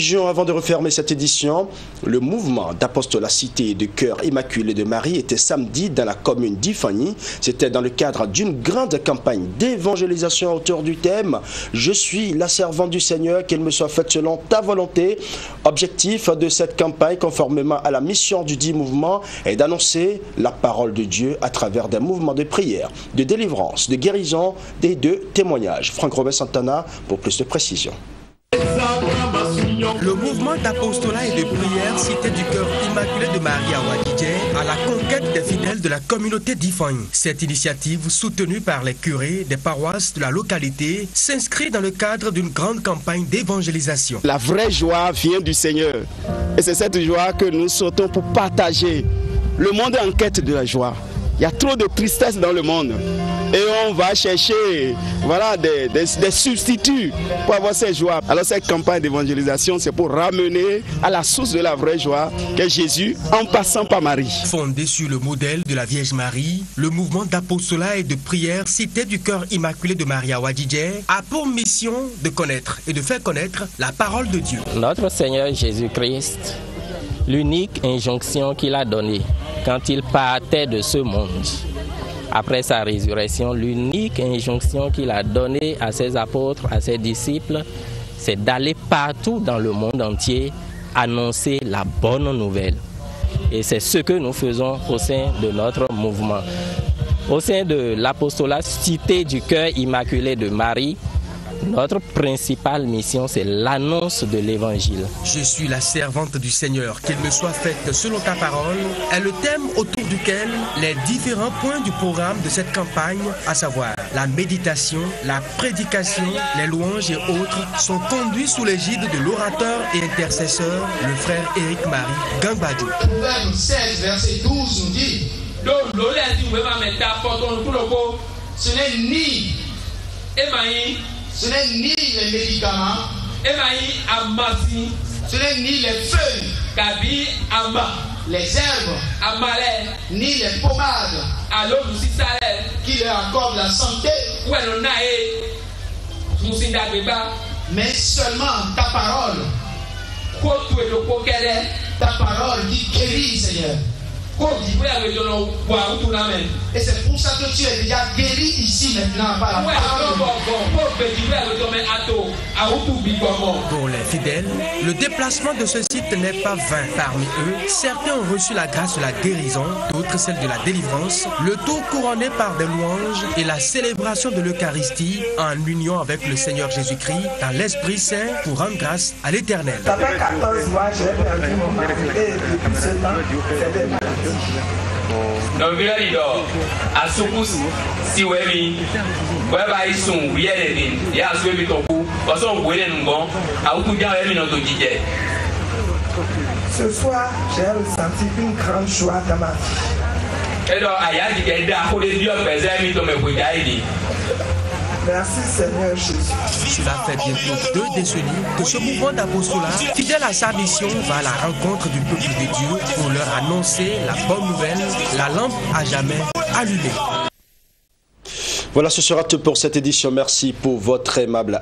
Avant de refermer cette édition, le mouvement d'apostolacité et de cœur immaculé de Marie était samedi dans la commune d'Ifani. C'était dans le cadre d'une grande campagne d'évangélisation autour du thème « Je suis la servante du Seigneur, qu'elle me soit faite selon ta volonté ». Objectif de cette campagne, conformément à la mission du dit mouvement, est d'annoncer la parole de Dieu à travers des mouvements de prière, de délivrance, de guérison et de témoignage. Franck Robert Santana pour plus de précisions. Le mouvement d'apostolat et de prière Cité du cœur immaculé de Marie à Wadidje à la conquête des fidèles de la communauté d'Ifani. Cette initiative, soutenue par les curés des paroisses de la localité, s'inscrit dans le cadre d'une grande campagne d'évangélisation. La vraie joie vient du Seigneur. Et c'est cette joie que nous sautons pour partager. Le monde est en quête de la joie. Il y a trop de tristesse dans le monde. Et on va chercher des substituts pour avoir cette joie. Alors cette campagne d'évangélisation, c'est pour ramener à la source de la vraie joie qu'est Jésus en passant par Marie. Fondé sur le modèle de la Vierge Marie, le mouvement d'apostolat et de prière Cité du cœur immaculé de Marie à Wadidje a pour mission de connaître et de faire connaître la parole de Dieu. Notre Seigneur Jésus-Christ, l'unique injonction qu'il a donnée quand il partait de ce monde, après sa résurrection, l'unique injonction qu'il a donnée à ses apôtres, à ses disciples, c'est d'aller partout dans le monde entier annoncer la bonne nouvelle. Et c'est ce que nous faisons au sein de notre mouvement. Au sein de l'apostolat Cité du cœur immaculé de Marie, notre principale mission, c'est l'annonce de l'évangile. Je suis la servante du Seigneur, qu'elle me soit faite selon ta parole, est le thème autour duquel les différents points du programme de cette campagne, à savoir la méditation, la prédication, les louanges et autres, sont conduits sous l'égide de l'orateur et intercesseur, le frère Éric Marie Gangbadou. Proverbe 16, verset 12 nous dit, ce n'est ni les médicaments, ce n'est ni les feuilles, les herbes, ni les pommades qui leur accordent la santé, mais seulement ta parole. Ta parole qui guérit, Seigneur. Et c'est pour ça que tu es déjà guéri ici maintenant par la parole. Pour les fidèles, le déplacement de ce site n'est pas vain. Parmi eux, certains ont reçu la grâce de la guérison, d'autres celle de la délivrance, le tout couronné par des louanges et la célébration de l'Eucharistie en union avec le Seigneur Jésus-Christ dans l'Esprit Saint pour rendre grâce à l'Éternel. Ça fait 14 mois que j'ai perdu mon mari et depuis ce temps, c'est des maladies. Donc, il y a Soukous, si vous avez ils sont, il y a Soukous, parce que vous voyez nous bon, à vous dire notre DJ. Ce soir, j'ai ressenti une grande joie dans ma vie. Et donc, il y a des gens qui ont dit merci Seigneur Jésus. Cela fait bientôt 2 décennies que ce mouvement d'apostolat, fidèle à sa mission, va à la rencontre du peuple de Dieu pour leur annoncer la bonne nouvelle, la lampe à jamais allumée. Voilà, ce sera tout pour cette édition. Merci pour votre aimable